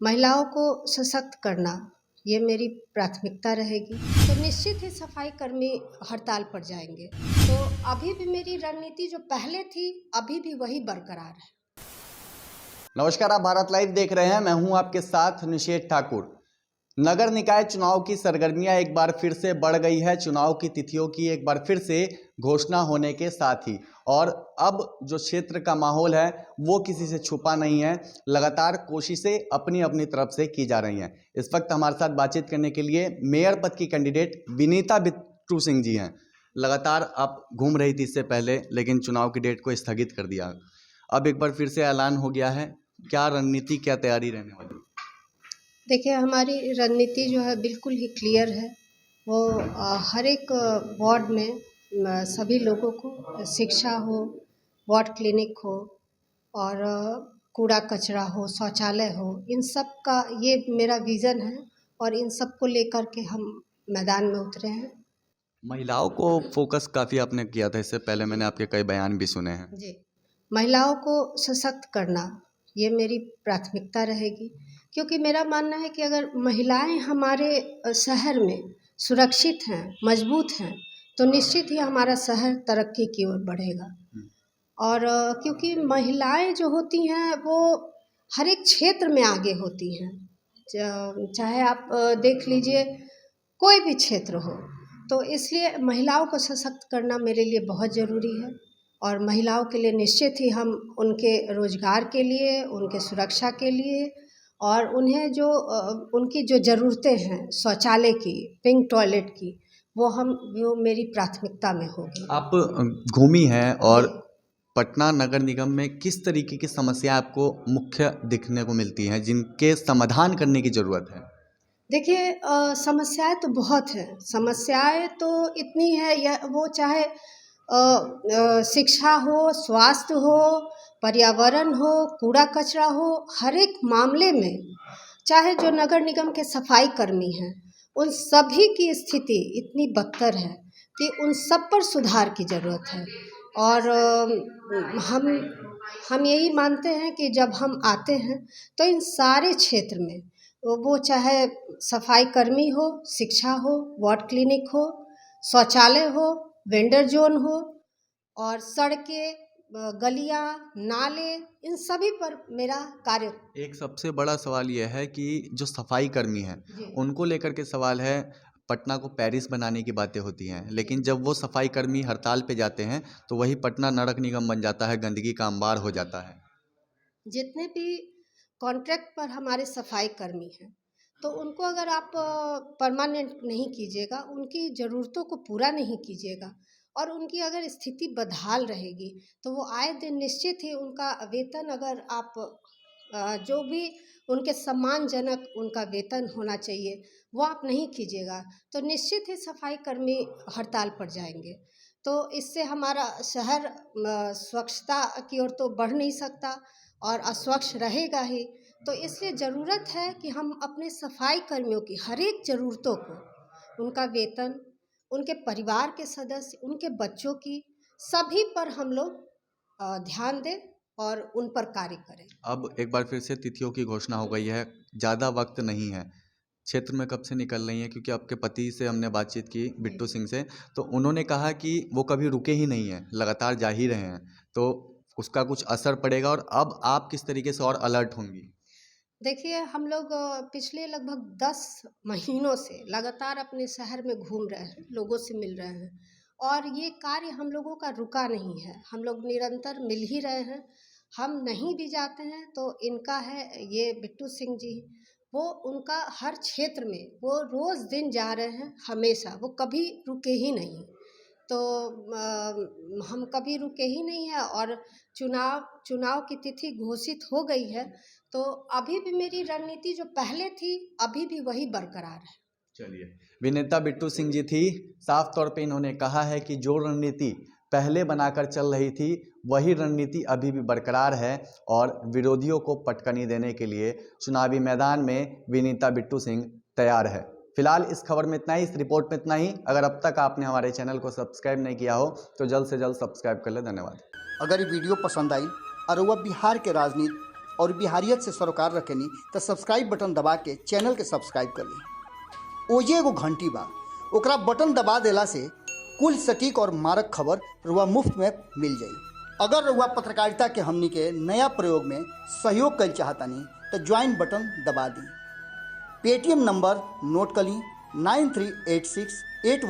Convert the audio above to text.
महिलाओं को सशक्त करना ये मेरी प्राथमिकता रहेगी। तो निश्चित ही सफाई कर्मी हड़ताल पर जाएंगे। तो अभी भी मेरी रणनीति जो पहले थी अभी भी वही बरकरार है। नमस्कार, आप भारत लाइव देख रहे हैं। मैं हूं आपके साथ निषेध ठाकुर। नगर निकाय चुनाव की सरगर्मियां एक बार फिर से बढ़ गई है। चुनाव की तिथियों की एक बार फिर से घोषणा होने के साथ ही और अब जो क्षेत्र का माहौल है वो किसी से छुपा नहीं है। लगातार कोशिशें अपनी अपनी तरफ से की जा रही हैं। इस वक्त हमारे साथ बातचीत करने के लिए मेयर पद की कैंडिडेट विनीता बिट्टू सिंह जी हैं। लगातार आप घूम रही थी इससे पहले, लेकिन चुनाव की डेट को स्थगित कर दिया। अब एक बार फिर से ऐलान हो गया है। क्या रणनीति, क्या तैयारी रहने वाली? देखिए, हमारी रणनीति जो है बिल्कुल ही क्लियर है। वो हर एक वार्ड में सभी लोगों को शिक्षा हो, वार्ड क्लिनिक हो और कूड़ा कचरा हो, शौचालय हो, इन सब का ये मेरा विज़न है और इन सब को लेकर के हम मैदान में उतरे हैं। महिलाओं को फोकस काफ़ी आपने किया था, इससे पहले मैंने आपके कई बयान भी सुने हैं। जी, महिलाओं को सशक्त करना ये मेरी प्राथमिकता रहेगी, क्योंकि मेरा मानना है कि अगर महिलाएं हमारे शहर में सुरक्षित हैं, मजबूत हैं, तो निश्चित ही हमारा शहर तरक्की की ओर बढ़ेगा। और क्योंकि महिलाएं जो होती हैं वो हर एक क्षेत्र में आगे होती हैं। चाहे आप देख लीजिए, कोई भी क्षेत्र हो, तो इसलिए महिलाओं को सशक्त करना मेरे लिए बहुत ज़रूरी है। और महिलाओं के लिए निश्चित ही हम उनके रोज़गार के लिए, उनके सुरक्षा के लिए और उन्हें जो उनकी जो ज़रूरतें हैं शौचालय की, पिंक टॉयलेट की, वो मेरी प्राथमिकता में होगी। आप घूमी हैं और पटना नगर निगम में किस तरीके की समस्या आपको मुख्य दिखने को मिलती हैं जिनके समाधान करने की ज़रूरत है? देखिए, समस्याएं तो बहुत हैं। समस्याएं तो इतनी है, या वो चाहे शिक्षा हो, स्वास्थ्य हो, पर्यावरण हो, कूड़ा कचरा हो, हर एक मामले में, चाहे जो नगर निगम के सफाई कर्मी हैं, उन सभी की स्थिति इतनी बदतर है कि उन सब पर सुधार की ज़रूरत है। और हम यही मानते हैं कि जब हम आते हैं तो इन सारे क्षेत्र में, वो चाहे सफाई कर्मी हो, शिक्षा हो, वार्ड क्लिनिक हो, शौचालय हो, वेंडर जोन हो और सड़कें, गलियां, नाले, इन सभी पर मेरा कार्य। एक सबसे बड़ा सवाल यह है कि जो सफाई कर्मी हैं उनको लेकर के सवाल है। पटना को पेरिस बनाने की बातें होती हैं, लेकिन जब वो सफाई कर्मी हड़ताल पे जाते हैं तो वही पटना नगर निगम बन जाता है, गंदगी का अंबार हो जाता है। जितने भी कॉन्ट्रैक्ट पर हमारे सफाई कर्मी हैं, तो उनको अगर आप परमानेंट नहीं कीजिएगा, उनकी ज़रूरतों को पूरा नहीं कीजिएगा और उनकी अगर स्थिति बदहाल रहेगी, तो वो आए दिन निश्चित ही उनका वेतन, अगर आप जो भी उनके सम्मानजनक उनका वेतन होना चाहिए वो आप नहीं कीजिएगा, तो निश्चित ही सफाई कर्मी हड़ताल पर जाएंगे। तो इससे हमारा शहर स्वच्छता की ओर तो बढ़ नहीं सकता और अस्वच्छ रहेगा ही। तो इसलिए ज़रूरत है कि हम अपने सफाई कर्मियों की हर एक ज़रूरतों को, उनका वेतन, उनके परिवार के सदस्य, उनके बच्चों की, सभी पर हम लोग ध्यान दें और उन पर कार्य करें। अब एक बार फिर से तिथियों की घोषणा हो गई है, ज़्यादा वक्त नहीं है। क्षेत्र में कब से निकल रही हैं? क्योंकि आपके पति से हमने बातचीत की, बिट्टू सिंह से, तो उन्होंने कहा कि वो कभी रुके ही नहीं हैं, लगातार जा ही रहे हैं, तो उसका कुछ असर पड़ेगा। और अब आप किस तरीके से और अलर्ट होंगी? देखिए, हम लोग पिछले लगभग 10 महीनों से लगातार अपने शहर में घूम रहे हैं, लोगों से मिल रहे हैं और ये कार्य हम लोगों का रुका नहीं है। हम लोग निरंतर मिल ही रहे हैं। हम नहीं भी जाते हैं तो इनका है, ये बिट्टू सिंह जी, वो उनका हर क्षेत्र में वो रोज़ दिन जा रहे हैं, हमेशा वो कभी रुके ही नहीं। तो हम कभी रुके ही नहीं हैं और चुनाव की तिथि घोषित हो गई है, तो अभी भी मेरी रणनीति जो पहले थी अभी भी वही बरकरार है। चलिए, विनीता बिट्टू सिंह जी थी। साफ तौर पे इन्होंने कहा है कि जो रणनीति पहले बनाकर चल रही थी वही रणनीति अभी भी बरकरार है और विरोधियों को पटकनी देने के लिए चुनावी मैदान में विनीता बिट्टू सिंह तैयार है। फिलहाल इस खबर में इतना ही, इस रिपोर्ट में इतना ही। अगर अब तक आपने हमारे चैनल को सब्सक्राइब नहीं किया हो तो जल्द से जल्द सब्सक्राइब कर ले। धन्यवाद। अगर ये वीडियो पसंद आई और वह बिहार के राजनीति और बिहारियत से सरोकार रखेनी तो सब्सक्राइब बटन दबा के चैनल के सब्सक्राइब कर ली। ओजे एगो घंटी बा, ओकरा बटन दबा देला से कुल सटीक और मारक खबर रुआ मुफ्त में मिल जाई। अगर रुआ पत्रकारिता के हमनी के नया प्रयोग में सहयोग कर चाहतानी तो ज्वाइन बटन दबा दी। पेटीएम नंबर नोट कर ली 938681